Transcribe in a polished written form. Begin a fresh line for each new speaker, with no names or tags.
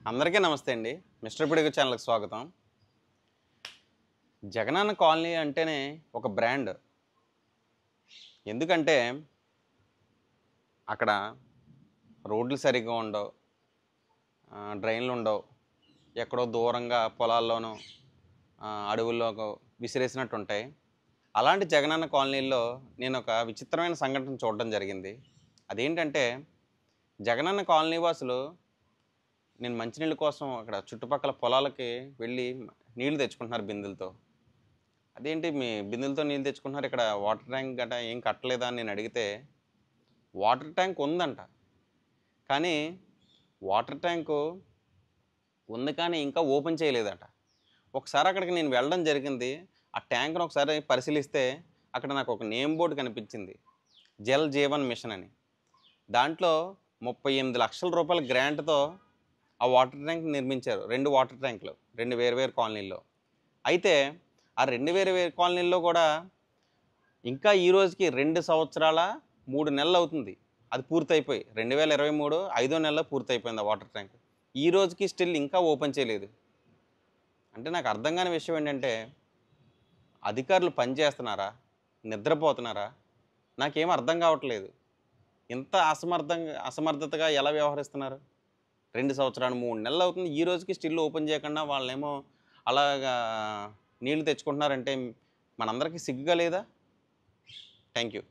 అందరికీ నమస్తే అండి. మిస్టర్ పిడుగు ఛానల్కి స్వాగతం. జగనన్న కాలనీ అంటేనే ఒక బ్రాండ్. ఎందుకంటే అక్కడ రోడ్లు సరిగ్గా ఉండవు, డ్రైన్లు ఉండవు, ఎక్కడో దూరంగా పొలాల్లోనూ అడవుల్లో విసిరేసినట్టు ఉంటాయి. అలాంటి జగనన్న కాలనీలో నేను ఒక విచిత్రమైన సంఘటన చూడడం జరిగింది. అదేంటంటే జగనన్న కాలనీ వాసులు నేను మంచినీళ్ళ కోసం అక్కడ చుట్టుపక్కల పొలాలకి వెళ్ళి నీళ్లు తెచ్చుకుంటున్నారు బిందెలతో. అదేంటి మీ బిందెలతో నీళ్ళు తెచ్చుకుంటున్నారు, ఇక్కడ వాటర్ ట్యాంక్ గట్రా ఏం కట్టలేదా అని నేను అడిగితే వాటర్ ట్యాంక్ ఉందంట. కానీ వాటర్ ట్యాంకు ఉంది కానీ ఇంకా ఓపెన్ చేయలేదట. ఒకసారి అక్కడికి నేను వెళ్ళడం జరిగింది. ఆ ట్యాంక్ను ఒకసారి పరిశీలిస్తే అక్కడ నాకు ఒక నేమ్ బోర్డు కనిపించింది, జల్ జీవన్ మిషన్ అని. దాంట్లో 38 లక్షల రూపాయల గ్రాంట్తో ఆ వాటర్ ట్యాంక్ నిర్మించారు. 2 వాటర్ ట్యాంకులు 2 వేరువేరు కాలనీల్లో. అయితే ఆ 2 వేరువేరు కాలనీల్లో కూడా ఇంకా ఈ రోజుకి 2 సంవత్సరాల 3 నెలలు అవుతుంది అది పూర్తయిపోయి. 2023 5వ నెలలో పూర్తయిపోయింది ఆ వాటర్ ట్యాంక్. ఈ రోజుకి స్టిల్ ఇంకా ఓపెన్ చేయలేదు. అంటే నాకు అర్థం కాని విషయం ఏంటంటే అధికారులు పనిచేస్తున్నారా, నిద్రపోతున్నారా, నాకేం అర్థం కావట్లేదు. ఇంత అసమర్థతగా ఎలా వ్యవహరిస్తున్నారు? 2 సంవత్సరాలు 3 నెలలు అవుతుంది, ఈ రోజుకి స్టిల్ ఓపెన్ చేయకుండా వాళ్ళేమో అలాగా నీళ్ళు తెచ్చుకుంటున్నారంటే మనందరికీ సిగ్గుగా లేదా? Thank you.